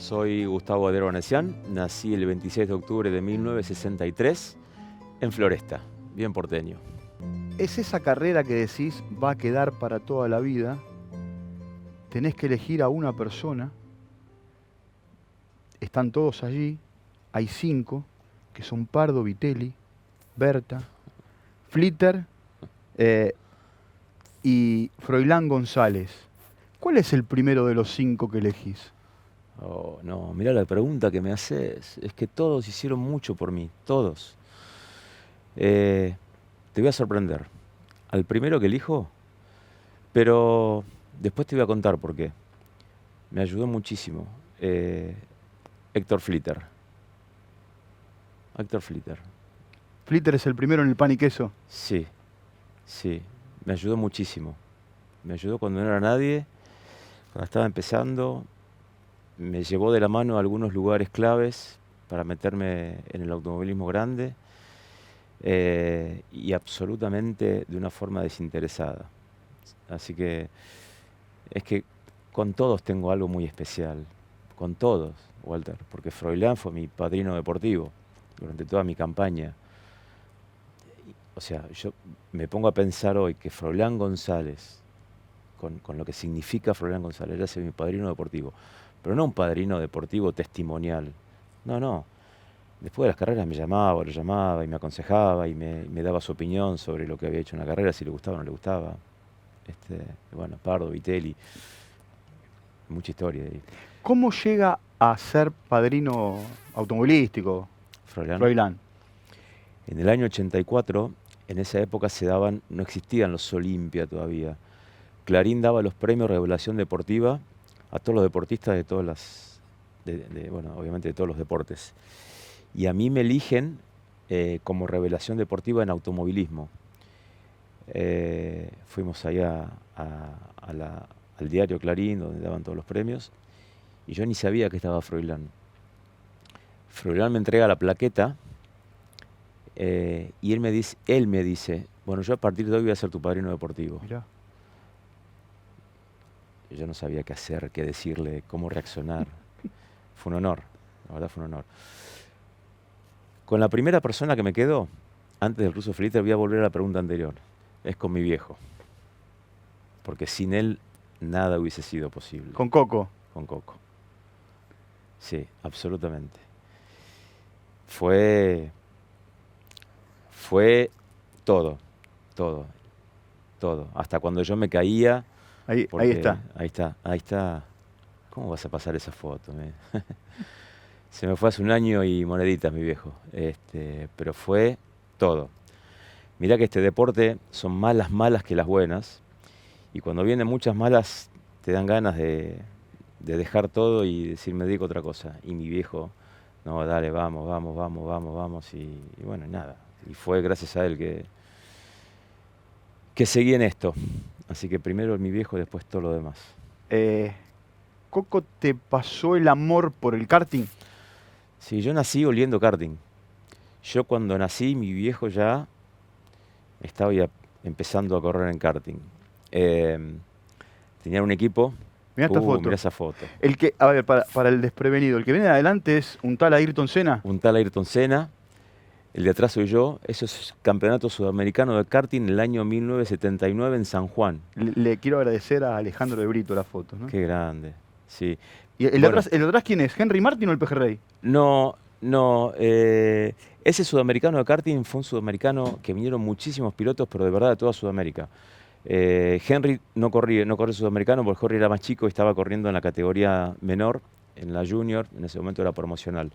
Soy Gustavo Adero Vanessián, nací el 26 de octubre de 1963 en Floresta, bien porteño. Es esa carrera que decís va a quedar para toda la vida. Tenés que elegir a una persona. Están todos allí. Hay 5, que son Pardo, Vitelli, Berta, Flitter y Froilán González. ¿Cuál es el primero de los 5 que elegís? Oh, no, mirá la pregunta que me haces. Es que todos hicieron mucho por mí, todos. Te voy a sorprender. Al primero que elijo, pero después te voy a contar por qué. Me ayudó muchísimo. Héctor Flitter. Héctor Flitter. Flitter es el primero en el pan y queso. Sí, sí. Me ayudó muchísimo. Me ayudó cuando no era nadie, cuando estaba empezando. Me llevó de la mano a algunos lugares claves para meterme en el automovilismo grande y absolutamente de una forma desinteresada. Así que es que con todos tengo algo muy especial, con todos, Walter, porque Froilán fue mi padrino deportivo durante toda mi campaña. O sea, yo me pongo a pensar hoy que Froilán González, con lo que significa Froilán González, ya sea mi padrino deportivo, pero no un padrino deportivo testimonial. No, no. Después de las carreras me llamaba, lo llamaba y me aconsejaba y me daba su opinión sobre lo que había hecho en la carrera, si le gustaba o no le gustaba. Bueno, Pardo, Vitelli, mucha historia ahí. ¿Cómo llega a ser padrino automovilístico, Froilán. Froilán? En el año 84, en esa época no existían los Olimpia todavía. Clarín daba los premios Revelación Deportiva a todos los deportistas de todas las, bueno, obviamente de todos los deportes. Y a mí me eligen como Revelación Deportiva en automovilismo. Fuimos allá al diario Clarín, donde daban todos los premios, y yo ni sabía que estaba Froilán. Froilán me entrega la plaqueta y él me dice, bueno, yo a partir de hoy voy a ser tu padrino deportivo. Mirá. Yo no sabía qué hacer, qué decirle, cómo reaccionar. Fue un honor, la verdad fue un honor. Con la primera persona que me quedo, antes del ruso Flitter, voy a volver a la pregunta anterior. Es con mi viejo. Porque sin él nada hubiese sido posible. Con Coco. Con Coco. Sí, absolutamente. Fue todo, todo, todo. Hasta cuando yo me caía. Ahí está. Ahí está. ¿Cómo vas a pasar esa foto? Se me fue hace un año y moneditas, mi viejo. Pero fue todo. Mirá que este deporte son más las malas que las buenas. Y cuando vienen muchas malas, te dan ganas de dejar todo y decir, me dedico a otra cosa. Y mi viejo, no, dale, vamos. Y bueno, nada. Y fue gracias a él que seguí en esto. Así que primero mi viejo, después todo lo demás. ¿Coco te pasó el amor por el karting? Sí, yo nací oliendo karting. Yo cuando nací, mi viejo ya estaba ya empezando a correr en karting. Tenían un equipo. Mirá esta foto. Mirá esa foto. El que, a ver, para el desprevenido, el que viene de adelante es un tal Ayrton Senna. Un tal Ayrton Senna. El de atrás soy yo. Eso es Campeonato Sudamericano de Karting en el año 1979 en San Juan. Le quiero agradecer a Alejandro de Brito la foto, ¿no? Qué grande, sí. ¿Y el de atrás quién es? ¿Henry Martin o el Pejerrey? No. Ese sudamericano de karting fue un sudamericano que vinieron muchísimos pilotos, pero de verdad de toda Sudamérica. Henry no corrió sudamericano porque Henry era más chico y estaba corriendo en la categoría menor, en la junior, en ese momento era promocional.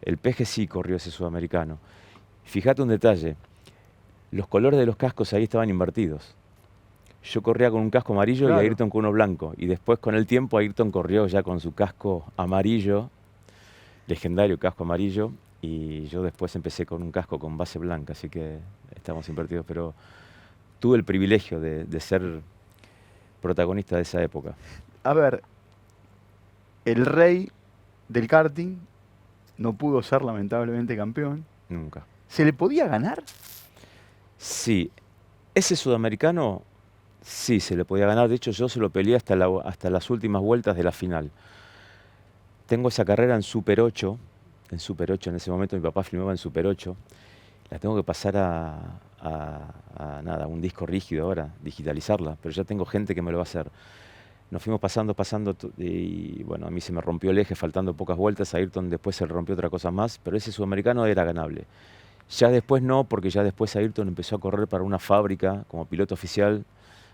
El Peje sí corrió ese sudamericano. Fíjate un detalle, los colores de los cascos ahí estaban invertidos. Yo corría con un casco amarillo, claro, y Ayrton con uno blanco. Y después con el tiempo Ayrton corrió ya con su casco amarillo, legendario casco amarillo, y yo después empecé con un casco con base blanca, así que estábamos invertidos, pero tuve el privilegio de ser protagonista de esa época. A ver, el rey del karting no pudo ser lamentablemente campeón. Nunca. ¿Se le podía ganar? Sí, ese sudamericano sí se le podía ganar, de hecho yo se lo peleé hasta las últimas vueltas de la final. tengo esa carrera en Super 8, en ese momento mi papá filmaba en Super 8, la tengo que pasar a un disco rígido ahora, digitalizarla, pero ya tengo gente que me lo va a hacer. Nos fuimos pasando, y bueno, a mí se me rompió el eje faltando pocas vueltas, a Ayrton después se le rompió otra cosa más, pero ese sudamericano era ganable. Ya después no, porque ya después Ayrton empezó a correr para una fábrica como piloto oficial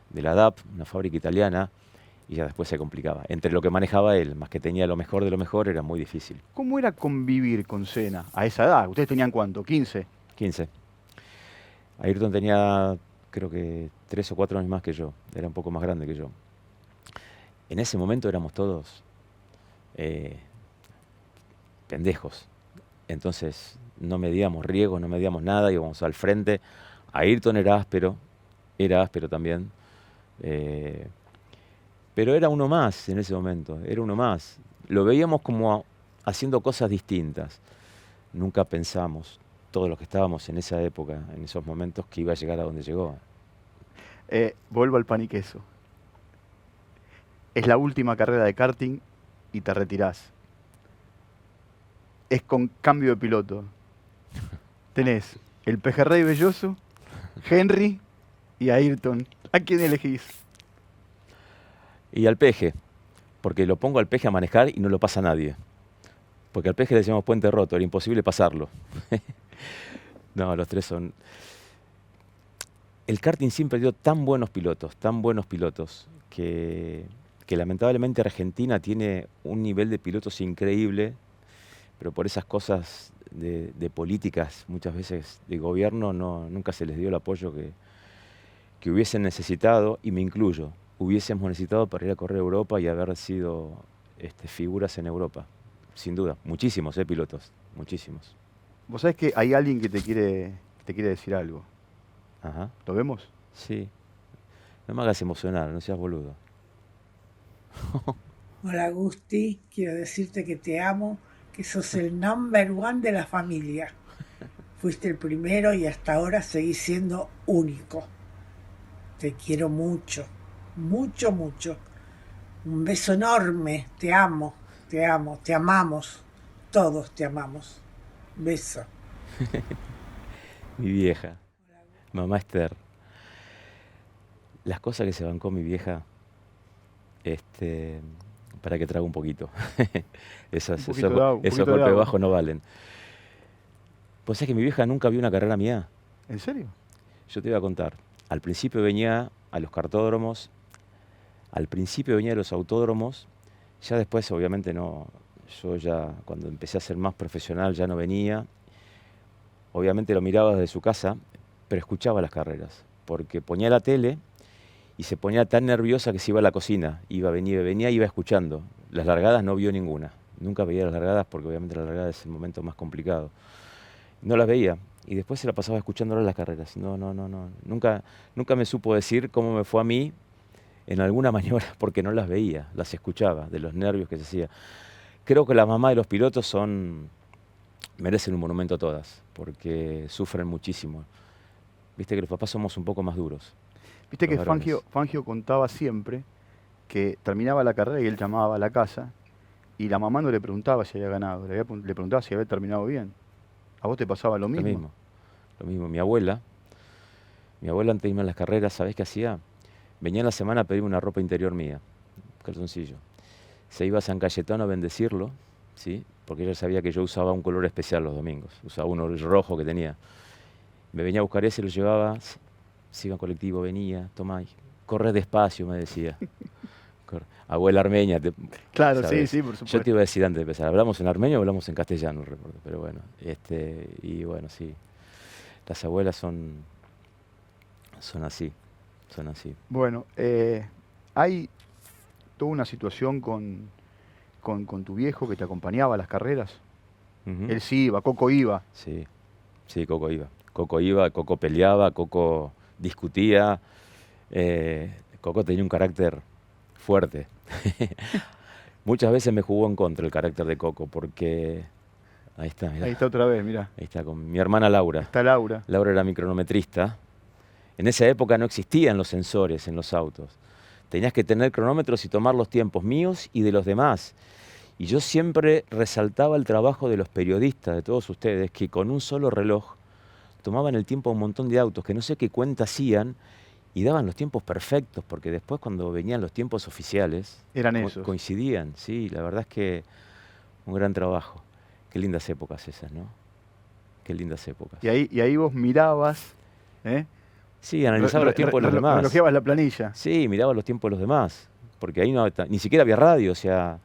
de la DAP, una fábrica italiana, y ya después se complicaba. Entre lo que manejaba él, más que tenía lo mejor de lo mejor, era muy difícil. ¿Cómo era convivir con Senna a esa edad? ¿Ustedes tenían cuánto? ¿15? 15. Ayrton tenía, creo que 3 o 4 años más que yo, era un poco más grande que yo. En ese momento éramos todos pendejos. Entonces no medíamos riesgos, no medíamos nada, íbamos al frente. Ayrton era áspero también. Pero era uno más en ese momento, era uno más. Lo veíamos como haciendo cosas distintas. Nunca pensamos, todos los que estábamos en esa época, en esos momentos, que iba a llegar a donde llegó. Vuelvo al pan y queso. Es la última carrera de karting y te retirás. Es con cambio de piloto. Tenés el Pejerrey Belloso, Henry y Ayrton. ¿A quién elegís? Y al Peje, porque lo pongo al Peje a manejar y no lo pasa nadie. Porque al Peje le decíamos puente roto, era imposible pasarlo. No, los tres son... El karting siempre dio tan buenos pilotos, que lamentablemente Argentina tiene un nivel de pilotos increíble, pero por esas cosas de políticas, muchas veces de gobierno, nunca se les dio el apoyo que hubiesen necesitado, y me incluyo. Hubiésemos necesitado para ir a correr a Europa y haber sido figuras en Europa. Sin duda, muchísimos pilotos, muchísimos. Vos sabés que hay alguien que te quiere decir algo. Ajá. ¿Lo vemos? Sí. No me hagas emocionar, no seas boludo. Hola Gusti, quiero decirte que te amo, que sos el number one de la familia. Fuiste el primero y hasta ahora seguís siendo único. Te quiero mucho, mucho, mucho. Un beso enorme, te amo, te amamos, todos te amamos. Beso. Mi vieja, mamá Esther. Las cosas que se bancó mi vieja, para que trague un poquito. Esos golpes bajos no valen. Pues es que mi vieja nunca vio una carrera mía. ¿En serio? Yo te iba a contar. Al principio venía a los cartódromos, al principio venía a los autódromos, ya después obviamente no, yo ya cuando empecé a ser más profesional ya no venía. Obviamente lo miraba desde su casa, pero escuchaba las carreras, porque ponía la tele y se ponía tan nerviosa que se iba a la cocina, venía, iba escuchando. Las largadas no vio ninguna, nunca veía las largadas porque obviamente las largadas es el momento más complicado. No las veía y después se la pasaba escuchándolas las carreras. No. Nunca me supo decir cómo me fue a mí en alguna maniobra porque no las veía, las escuchaba, de los nervios que se hacía. Creo que las mamás de los pilotos merecen un monumento todas, porque sufren muchísimo. Viste que los papás somos un poco más duros. Viste que Fangio contaba siempre que terminaba la carrera y él llamaba a la casa y la mamá no le preguntaba si había ganado, le preguntaba si había terminado bien. ¿A vos te pasaba lo mismo? Lo mismo. Mi abuela antes de irme a las carreras, ¿sabés qué hacía? Venía en la semana a pedirme una ropa interior mía, un calzoncillo. Se iba a San Cayetano a bendecirlo, ¿sí? Porque ella sabía que yo usaba un color especial los domingos. Usaba uno rojo que tenía. Me venía a buscar ese, lo llevaba, se iba en colectivo, venía, tomá, corre despacio, me decía. Abuela armenia. Claro, ¿sabes? sí, por supuesto. Yo te iba a decir antes de empezar, ¿hablamos en armenio o hablamos en castellano? Recuerdo, pero bueno, y bueno, sí. Las abuelas son así. Bueno, hay toda una situación con tu viejo que te acompañaba a las carreras. Uh-huh. Él sí iba, Coco iba. Sí, Coco iba. Coco peleaba, Coco discutía. Coco tenía un carácter fuerte. Muchas veces me jugó en contra el carácter de Coco, porque... Ahí está, mirá. Ahí está otra vez, mirá. Ahí está, con mi hermana Laura. Está Laura. Laura era mi cronometrista. En esa época no existían los sensores en los autos. Tenías que tener cronómetros y tomar los tiempos míos y de los demás. Y yo siempre resaltaba el trabajo de los periodistas, de todos ustedes, que con un solo reloj tomaban el tiempo a un montón de autos, que no sé qué cuenta hacían, y daban los tiempos perfectos, porque después cuando venían los tiempos oficiales, Eran esos. coincidían, sí, la verdad es que un gran trabajo. Qué lindas épocas esas, ¿no? Qué lindas épocas. Y ahí vos mirabas, ¿eh? Sí, analizaba los tiempos de los demás. Relojeabas la planilla. Sí, miraba los tiempos de los demás, porque ahí no, ni siquiera había radio, o sea,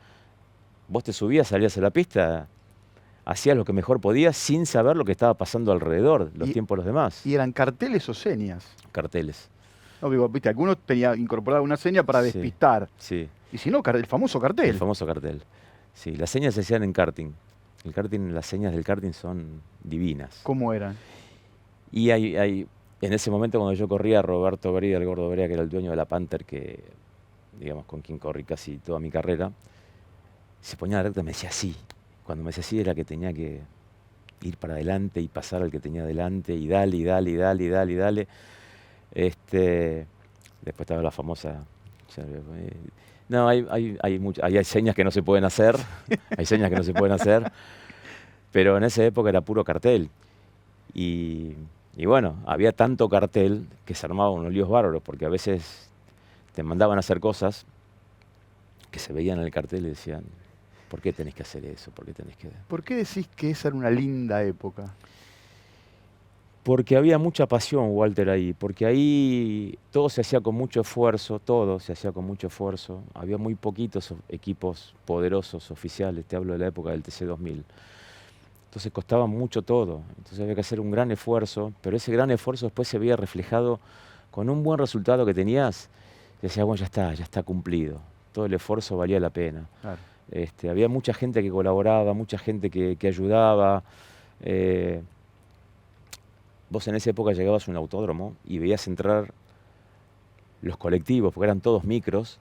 vos te subías, salías a la pista, hacías lo que mejor podías sin saber lo que estaba pasando alrededor, los tiempos de los demás. ¿Y eran carteles o señas? Carteles. No, digo, viste, algunos tenían incorporada una seña para Sí, despistar. sí, Y si no, el famoso cartel. el famoso cartel. Sí, las señas se hacían en karting. El karting, las señas del karting son divinas. ¿Cómo eran? Y en ese momento cuando yo corría, Roberto Beria, el gordo Beria, que era el dueño de la Panther, que digamos con quien corrí casi toda mi carrera, se ponía a la recta y me decía así. Cuando me decía así era que tenía que ir para adelante y pasar al que tenía adelante y dale, y dale, y dale, y dale, y dale. Después estaba la famosa... No, hay señas que no se pueden hacer, hay señas que no se pueden hacer, pero en esa época era puro cartel. Y bueno, había tanto cartel que se armaban unos líos bárbaros, porque a veces te mandaban a hacer cosas que se veían en el cartel y decían, ¿por qué tenés que hacer eso? ¿Por qué tenés que...? ¿Por qué decís que esa era una linda época? Porque había mucha pasión, Walter, ahí, porque ahí todo se hacía con mucho esfuerzo, todo se hacía con mucho esfuerzo. Había muy poquitos equipos poderosos oficiales, te hablo de la época del TC2000. Entonces costaba mucho todo, entonces había que hacer un gran esfuerzo, pero ese gran esfuerzo después se veía reflejado con un buen resultado que tenías, y decías, bueno, ya está cumplido, todo el esfuerzo valía la pena. Claro. Había mucha gente que colaboraba, mucha gente que ayudaba. Vos en esa época llegabas a un autódromo y veías entrar los colectivos, porque eran todos micros,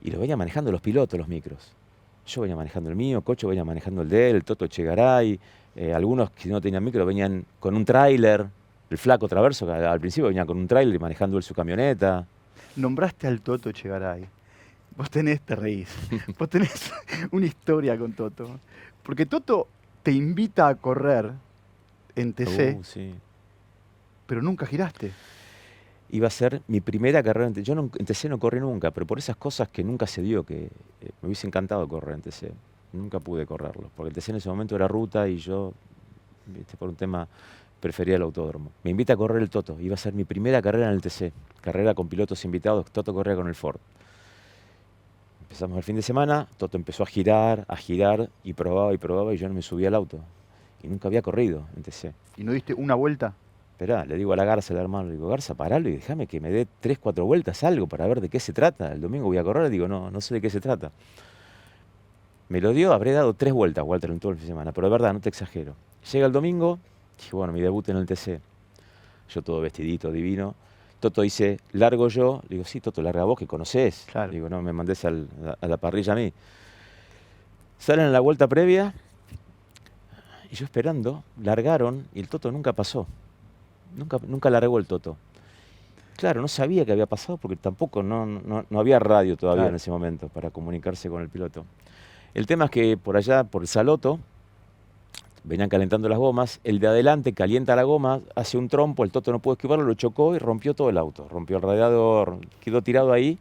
y los venían manejando los pilotos, los micros. Yo venía manejando el mío, Cocho venía manejando el de él, el Toto Echegaray, algunos que no tenían micro venían con un tráiler, el Flaco Traverso, que al principio venía con un tráiler y manejando él su camioneta. Nombraste al Toto Echegaray. Vos te reís, vos tenés una historia con Toto. Porque Toto te invita a correr en TC, Sí. pero nunca giraste. Iba a ser mi primera carrera en TC. Yo en TC no corrí nunca, pero por esas cosas que nunca se dio, que me hubiese encantado correr en TC. Nunca pude correrlo, porque el TC en ese momento era ruta y yo, por un tema, prefería el autódromo. Me invita a correr el Toto. Iba a ser mi primera carrera en el TC. Carrera con pilotos invitados. Toto corría con el Ford. Empezamos el fin de semana, Toto empezó a girar, y probaba, y yo no me subía al auto. Y nunca había corrido en TC. ¿Y no diste una vuelta? Esperá, le digo a la Garza, el hermano, le digo, Garza, paralo y déjame que me dé 3, 4 vueltas, algo, para ver de qué se trata. El domingo voy a correr, digo, no sé de qué se trata. Me lo dio, habré dado 3 vueltas, Walter, en todo el fin de semana, pero de verdad, no te exagero. Llega el domingo, dije, bueno, mi debut en el TC. Yo todo vestidito, divino. Toto dice, largo yo. Le digo, sí, Toto, larga vos, que conocés. Claro. Le digo, no me mandes a la parrilla a mí. Salen en la vuelta previa, y yo esperando, largaron, y el Toto nunca pasó. Nunca largó el Toto. Claro, no sabía qué había pasado, porque tampoco no había radio todavía en ese momento para comunicarse con el piloto. El tema es que por allá, por el Saloto, venían calentando las gomas, el de adelante calienta la goma, hace un trompo, el Toto no pudo esquivarlo, lo chocó y rompió todo el auto. Rompió el radiador, quedó tirado ahí.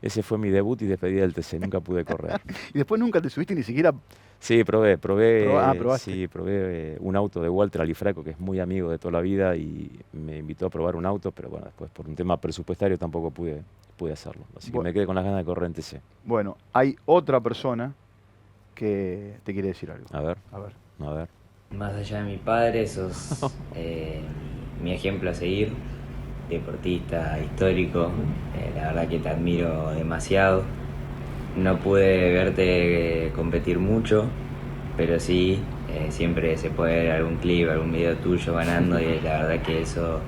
Ese fue mi debut y despedida del TC, nunca pude correr. Y después nunca te subiste ni siquiera... Sí, probaste. sí, probé un auto de Walter Alifraco, que es muy amigo de toda la vida, y me invitó a probar un auto, pero bueno, después por un tema presupuestario tampoco pude hacerlo. Así que me quedé con las ganas de correr en TC. Bueno, hay otra persona que te quiere decir algo. A ver. A ver. Más allá de mi padre, sos mi ejemplo a seguir, deportista histórico, la verdad que te admiro demasiado. No pude verte competir mucho, pero sí, siempre se puede ver algún clip, algún video tuyo ganando y la verdad que eso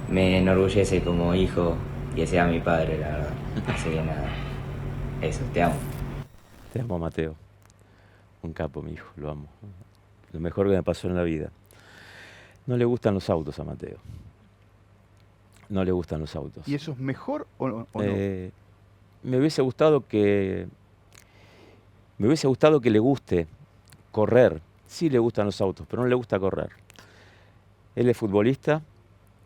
me enorgullece como hijo que sea mi padre, la verdad. Así que nada, eso, te amo. Te amo, Mateo. Un capo, mi hijo, lo amo. Lo mejor que me pasó en la vida. No le gustan los autos a Mateo. No le gustan los autos. ¿Y eso es mejor o no? Me hubiese gustado que Me hubiese gustado que le guste correr. Sí le gustan los autos, pero no le gusta correr. Él es futbolista.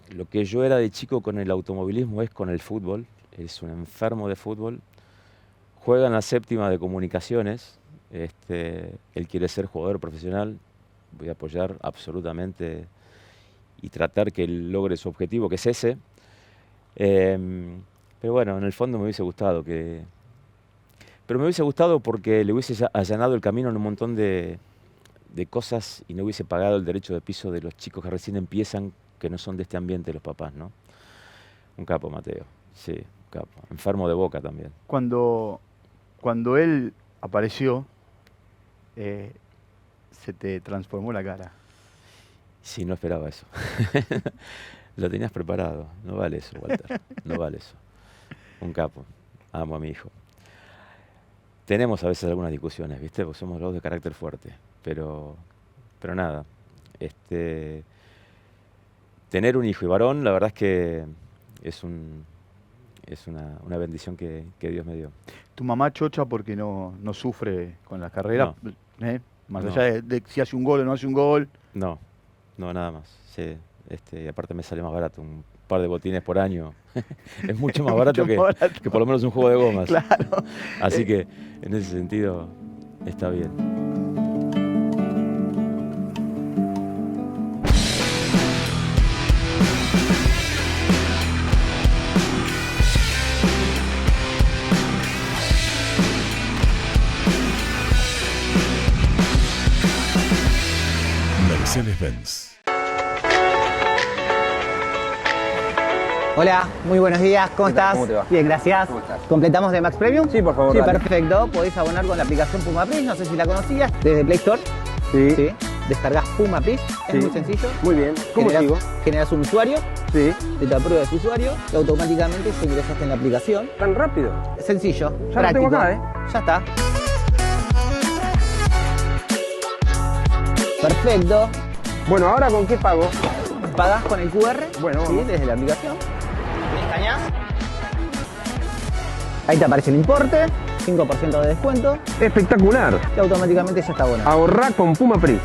Lo que yo era de chico con el automovilismo es con el fútbol. Es un enfermo de fútbol. Juega en la séptima de comunicaciones. Él quiere ser jugador profesional. Voy a apoyar absolutamente y tratar que él logre su objetivo, que es ese. Pero bueno, en el fondo me hubiese gustado que... Pero me hubiese gustado porque le hubiese allanado el camino en un montón de cosas y no hubiese pagado el derecho de piso de los chicos que recién empiezan, que no son de este ambiente, los papás, ¿no? Un capo, Mateo. Sí, un capo. Enfermo de Boca también. Cuando él apareció, se te transformó la cara. Sí, no esperaba eso. Lo tenías preparado. No vale eso, Walter. No vale eso. Un capo. Amo a mi hijo. Tenemos a veces algunas discusiones, ¿viste? Porque somos los dos de carácter fuerte. Pero nada. Tener un hijo y varón, la verdad es que es una bendición que Dios me dio. Tu mamá chocha porque no sufre con la carrera, ¿eh? Más No. allá de si hace un gol o no hace un gol. No, nada más. Sí, aparte me sale más barato, un par de botines por año. Es mucho más barato, Mucho más barato. que por lo menos un juego de gomas. Claro. Así que en ese sentido está bien. Mercedes-Benz. Hola, muy buenos días, ¿cómo ¿Qué tal? estás? ¿Cómo te va? Bien, gracias. ¿Cómo estás? ¿Completamos de Max Premium? Sí, por favor, Sí, dale. perfecto. Podéis abonar con la aplicación Puma Plus, no sé si la conocías, desde Play Store. Sí. Descargas Puma Plus, es Sí. muy sencillo. Muy bien. ¿Cómo sigo? Generas un usuario, Sí. te aprueba tu usuario y automáticamente se ingresaste en la aplicación. ¿Tan rápido? Sencillo, Ya lo práctico. tengo acá, Ya está. Perfecto. Bueno, ¿ahora con qué pago? Pagás con el QR, Bueno, ¿sí? vamos. Desde la aplicación. Escaneás. Ahí te aparece el importe, 5% de descuento Espectacular. y automáticamente ya está abonado. Ahorrá con Puma Pris.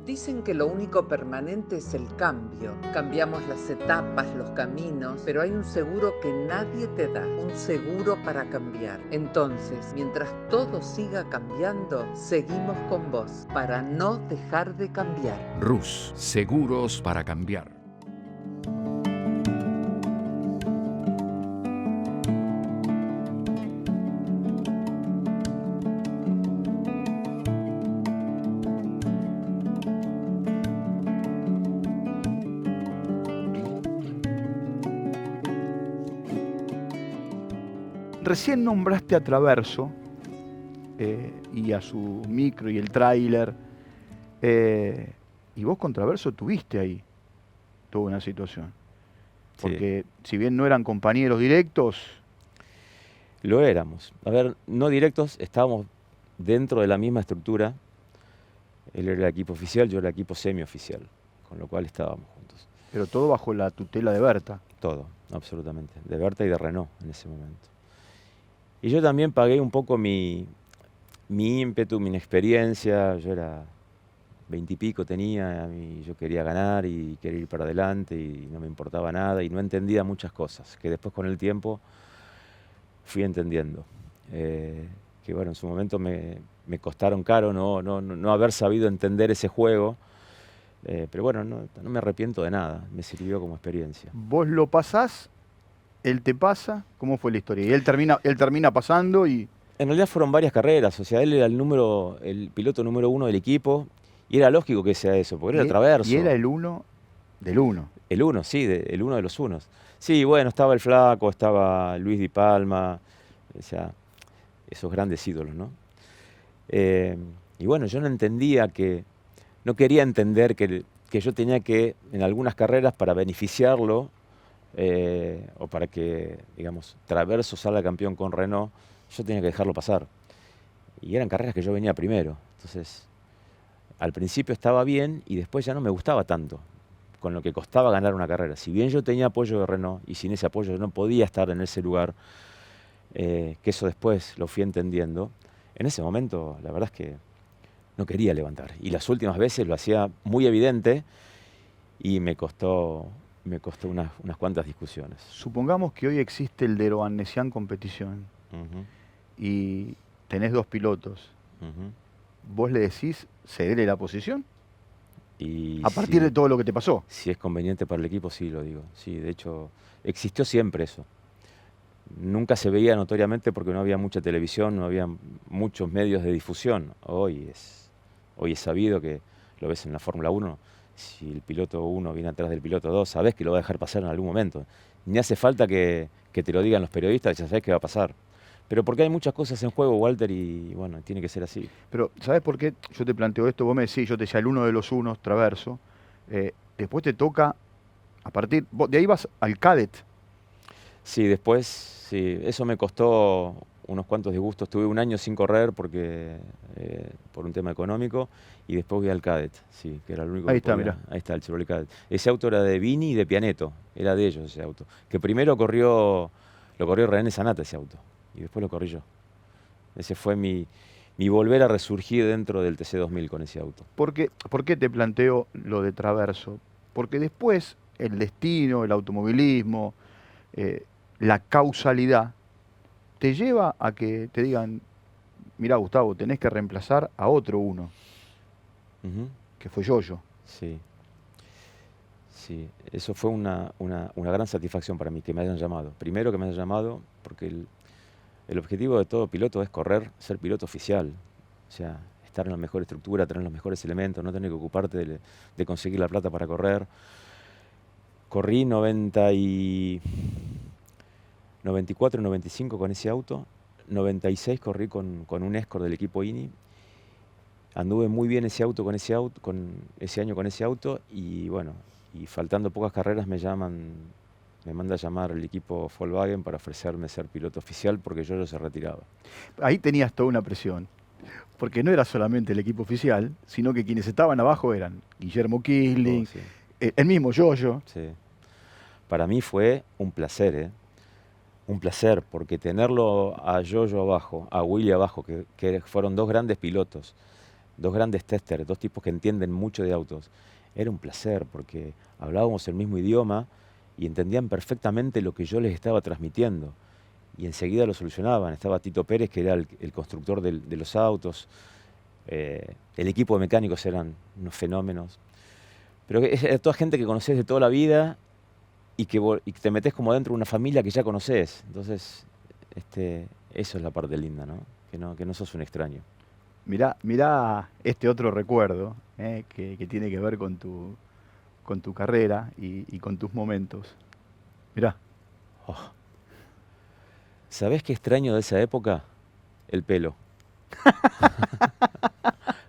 Dicen que lo único permanente es el cambio. Cambiamos las etapas, los caminos, pero hay un seguro que nadie te da, un seguro para cambiar. Entonces, mientras todo siga cambiando, seguimos con vos para no dejar de cambiar. Rus, seguros para cambiar. Recién nombraste a Traverso y a su micro y el tráiler. Y vos con Traverso tuviste ahí toda una situación. Sí. Porque si bien no eran compañeros directos, Lo éramos. A ver, no directos, estábamos dentro de la misma estructura. Él era el equipo oficial, yo era el equipo semioficial, con lo cual estábamos juntos. pero todo bajo la tutela de Berta. Todo, absolutamente. De Berta y de Renault en ese momento. Y yo también pagué un poco mi ímpetu, mi inexperiencia. Yo era 20 y pico tenía, y yo quería ganar y quería ir para adelante y no me importaba nada y no entendía muchas cosas, que después con el tiempo fui entendiendo. Que bueno, en su momento me costaron caro no haber sabido entender ese juego. Pero bueno, no me arrepiento de nada, me sirvió como experiencia. Vos lo pasás, él te pasa, ¿cómo fue la historia? Y él termina pasando y... En realidad fueron varias carreras, o sea, él era el piloto número 1 del equipo, y era lógico que sea eso, porque era el Traverso. Y era el uno del uno. El uno, sí, el uno de los unos. Sí, bueno, estaba el Flaco, estaba Luis Di Palma, o sea, esos grandes ídolos, ¿no? Y bueno, yo no quería entender que yo tenía que, en algunas carreras, para beneficiarlo, o para que, digamos, Traverso salga campeón con Renault, yo tenía que dejarlo pasar. Y eran carreras que yo venía primero. Entonces, al principio estaba bien y después ya no me gustaba tanto, con lo que costaba ganar una carrera. Si bien yo tenía apoyo de Renault y sin ese apoyo yo no podía estar en ese lugar, que eso después lo fui entendiendo, en ese momento la verdad es que no quería levantar. Y las últimas veces lo hacía muy evidente y me costó unas cuantas discusiones. Supongamos que hoy existe el Deroannesian Competición Ujú, y tenés 2 pilotos. ujú. ¿Vos le decís cederle la posición? Y A partir sí, de todo lo que te pasó. si es conveniente para el equipo, sí lo digo. Sí, de hecho, existió siempre eso. Nunca se veía notoriamente porque no había mucha televisión, no había muchos medios de difusión. Hoy es sabido que lo ves en la Fórmula 1, si el piloto 1 viene atrás del piloto 2, sabés que lo va a dejar pasar en algún momento. Ni hace falta que te lo digan los periodistas, ya sabés que va a pasar. Pero porque hay muchas cosas en juego, Walter, y bueno, tiene que ser así. Pero, ¿sabés por qué yo te planteo esto? Vos me decís, yo te decía el uno de los unos, Traverso. Después te toca, de ahí vas al Cadet. Sí, después, sí, eso me costó unos cuantos disgustos. Tuve un año sin correr por un tema económico y después voy al Cadet, sí, que era el único Ahí que está, podía. mirá. Ahí está, el Chevrolet Cadet. Ese auto era de Vini y de Pianeto, era de ellos ese auto. Que primero lo corrió René Sanata ese auto y después lo corrí yo. Ese fue mi volver a resurgir dentro del TC2000 con ese auto. ¿Por qué te planteo lo de Traverso? Porque después el destino, el automovilismo, la causalidad, te lleva a que te digan, mirá Gustavo, tenés que reemplazar a otro uno, Ujú. que fue Yoyo. Sí, sí, eso fue una gran satisfacción para mí, que me hayan llamado. Primero que me hayan llamado, porque el objetivo de todo piloto es correr, ser piloto oficial. O sea, estar en la mejor estructura, tener los mejores elementos, no tener que ocuparte de conseguir la plata para correr. Corrí 94, 95 con ese auto, 96 corrí con un Escort del equipo INI. Anduve muy bien ese año con ese auto y bueno, y faltando pocas carreras me manda a llamar el equipo Volkswagen para ofrecerme ser piloto oficial porque yo se retiraba. Ahí tenías toda una presión, porque no era solamente el equipo oficial, sino que quienes estaban abajo eran Guillermo Kisling, Sí, el mismo Yoyo. sí. Para mí fue un placer, un placer, porque tenerlo a Yoyo abajo, a Willy abajo, que fueron 2 grandes pilotos, 2 grandes testers, 2 tipos que entienden mucho de autos, era un placer porque hablábamos el mismo idioma y entendían perfectamente lo que yo les estaba transmitiendo. Y enseguida lo solucionaban. Estaba Tito Pérez, que era el constructor de los autos. El equipo de mecánicos eran unos fenómenos. Pero era toda gente que conoces de toda la vida y que te metes como dentro de una familia que ya conoces. Entonces, eso es la parte linda, ¿no? Que no sos un extraño. Mirá este otro recuerdo que tiene que ver con tu carrera y con tus momentos. Mirá. Oh. ¿Sabés qué extraño de esa época? El pelo.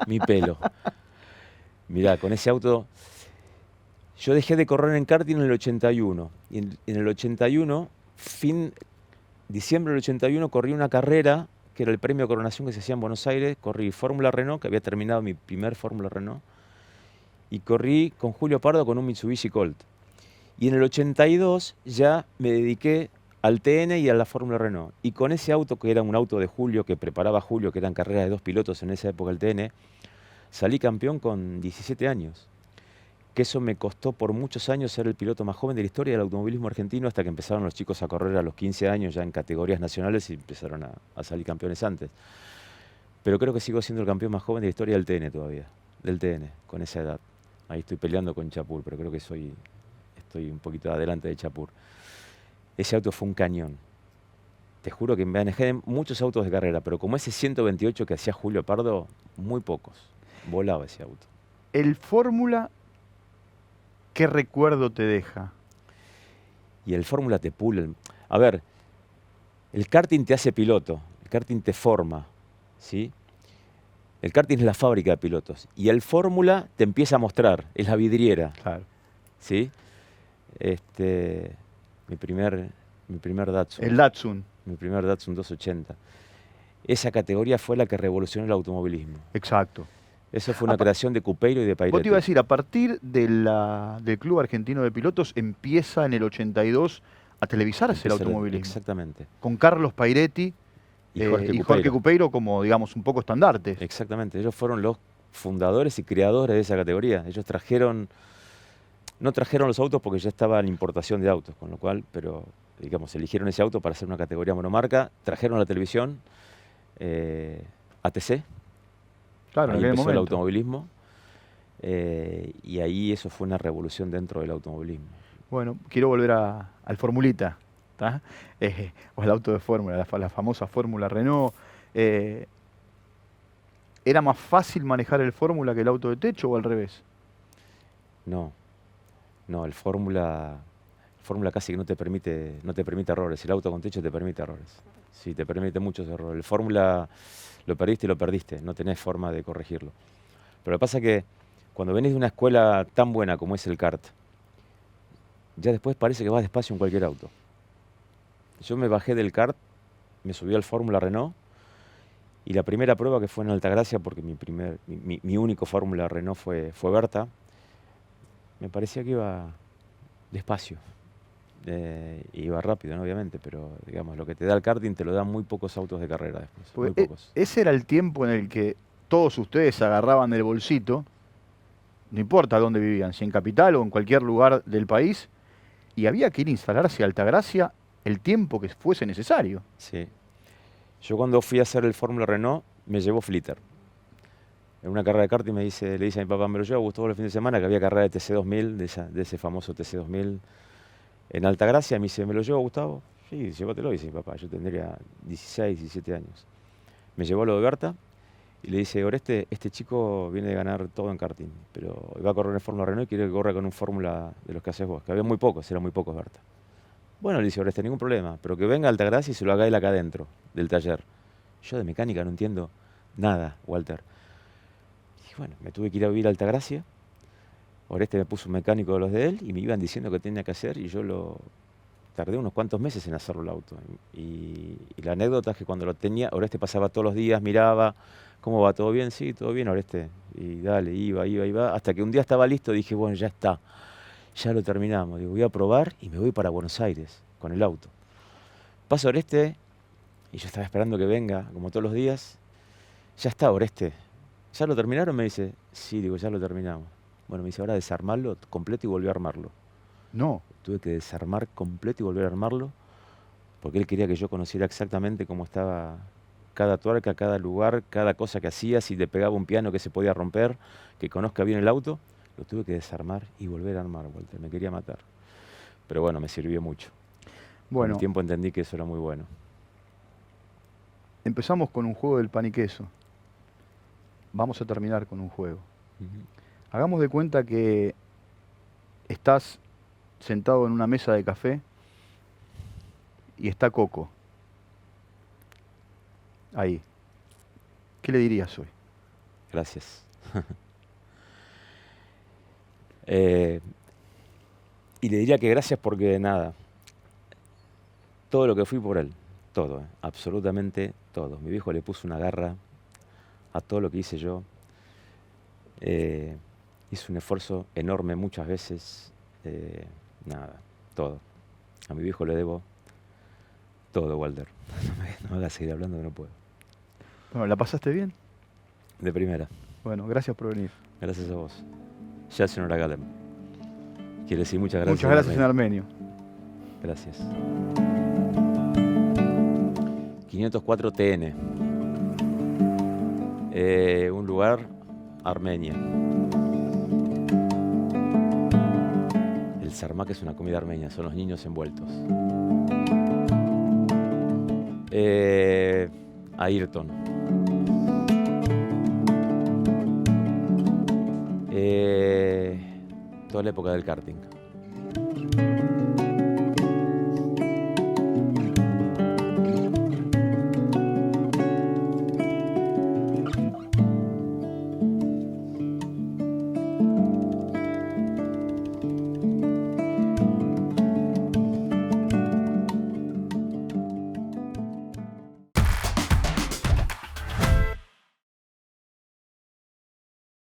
Mi pelo. Mirá, con ese auto... Yo dejé de correr en karting en el 81. Y en el 81, diciembre del 81, corrí una carrera, que era el premio Coronación que se hacía en Buenos Aires. Corrí Fórmula Renault, que había terminado mi primer Fórmula Renault. Y corrí con Julio Pardo con un Mitsubishi Colt. Y en el 82 ya me dediqué al TN y a la Fórmula Renault. Y con ese auto, que era un auto de Julio, que preparaba Julio, que eran carreras de 2 pilotos en esa época el TN, salí campeón con 17 años. Que eso me costó por muchos años ser el piloto más joven de la historia del automovilismo argentino, hasta que empezaron los chicos a correr a los 15 años ya en categorías nacionales y empezaron a salir campeones antes. Pero creo que sigo siendo el campeón más joven de la historia del TN todavía, del TN, con esa edad. Ahí estoy peleando con Chapur, pero creo que estoy un poquito adelante de Chapur. Ese auto fue un cañón. Te juro que me manejé muchos autos de carrera, pero como ese 128 que hacía Julio Pardo, muy pocos. Volaba ese auto. El Fórmula, ¿qué recuerdo te deja? Y el Fórmula te pula. A ver, el karting te hace piloto, el karting te forma, ¿sí? El karting es la fábrica de pilotos. Y el Fórmula te empieza a mostrar, es la vidriera. Claro. ¿Sí? Mi primer Datsun. El Datsun. Mi primer Datsun 280. Esa categoría fue la que revolucionó el automovilismo. Exacto. Eso fue una creación de Cupeiro y de Pairetti. Vos te iba a decir, a partir del Club Argentino de Pilotos empieza en el 82 a televisarse el automovilismo. Exactamente. Con Carlos Pairetti Y Jorge y Cupeiro. Jorge Cupeiro como, digamos, un poco estandartes. Exactamente. Ellos fueron los fundadores y creadores de esa categoría. Ellos no trajeron los autos porque ya estaba en importación de autos, con lo cual, pero digamos, eligieron ese auto para hacer una categoría monomarca, trajeron la televisión, ATC, Claro, ahí en aquel empezó el momento. automovilismo, y ahí eso fue una revolución dentro del automovilismo. Bueno, quiero volver al Formulita, ¿tá? O al auto de fórmula, la famosa Fórmula Renault. ¿Era más fácil manejar el Fórmula que el auto de techo o al revés? No, el Fórmula casi que no te permite errores. El auto con techo te permite errores. Sí, te permite muchos errores. El Fórmula lo perdiste, no tenés forma de corregirlo. Pero lo que pasa es que cuando venís de una escuela tan buena como es el kart, ya después parece que vas despacio en cualquier auto. Yo me bajé del kart, me subí al Fórmula Renault, y la primera prueba, que fue en Altagracia, porque mi único Fórmula Renault fue Berta, me parecía que iba despacio. Iba rápido, ¿no? Obviamente, pero digamos, lo que te da el karting te lo dan muy pocos autos de carrera después. Muy Porque pocos. ese era el tiempo en el que todos ustedes agarraban del bolsito, no importa dónde vivían, si en Capital o en cualquier lugar del país, y había que ir a instalarse a Altagracia el tiempo que fuese necesario. Sí. Yo cuando fui a hacer el Fórmula Renault, me llevó Flitter. En una carrera de karting le dice a mi papá, me lo llevo, Gustavo, el fin de semana, que había carrera de TC2000, de ese famoso TC2000 en Altagracia. Me dice, ¿me lo llevo, Gustavo? Sí, llévatelo, dice mi papá. Yo tendría 16, 17 años. Me llevó a lo de Berta y le dice, Oreste, este chico viene de ganar todo en karting, pero va a correr en Fórmula Renault y quiere que corra con un Fórmula de los que haces vos, que había muy pocos, eran muy pocos Berta. Bueno, le dice, Oreste, ningún problema, pero que venga a Altagracia y se lo haga él acá adentro del taller. Yo de mecánica no entiendo nada, Walter. Y bueno, me tuve que ir a vivir a Altagracia. Oreste me puso un mecánico de los de él y me iban diciendo qué tenía que hacer y yo tardé unos cuantos meses en hacerlo el auto. Y la anécdota es que cuando lo tenía, Oreste pasaba todos los días, miraba, ¿cómo va? ¿Todo bien? Sí, todo bien, Oreste. Y dale, iba, hasta que un día estaba listo, dije, bueno, ya está, ya lo terminamos. Digo, voy a probar y me voy para Buenos Aires con el auto. Pasa Oreste y yo estaba esperando que venga, como todos los días. Ya está, Oreste. ¿Ya lo terminaron? Me dice, sí, digo, ya lo terminamos. Bueno, me dice, ahora desarmarlo completo y volví a armarlo. No. Tuve que desarmar completo y volver a armarlo, porque él quería que yo conociera exactamente cómo estaba cada tuerca, cada lugar, cada cosa que hacía, si le pegaba un piano que se podía romper, que conozca bien el auto. Lo tuve que desarmar y volver a armar, Walter. Me quería matar. Pero bueno, me sirvió mucho. Con Bueno, el tiempo entendí que eso era muy bueno. empezamos con un juego del pan y queso. Vamos a terminar con un juego. Hagamos de cuenta que estás sentado en una mesa de café y está Coco ahí. ¿Qué le dirías hoy? Gracias. Y le diría que gracias porque nada, todo lo que fui por él, todo, absolutamente todo. Mi viejo le puso una garra a todo lo que hice yo. Hizo un esfuerzo enorme muchas veces. Nada, todo. A mi viejo le debo todo, Walter. No me hagas seguir hablando que no puedo. Bueno, ¿la pasaste bien? De primera. Bueno, gracias por venir. Gracias a vos. Ya, señor Agalem. Quiero decir muchas gracias. Muchas gracias en armenio. Gracias. 504 TN. Un lugar, Armenia. El sarmak es una comida armenia, son los niños envueltos. Ayrton. Toda la época del karting.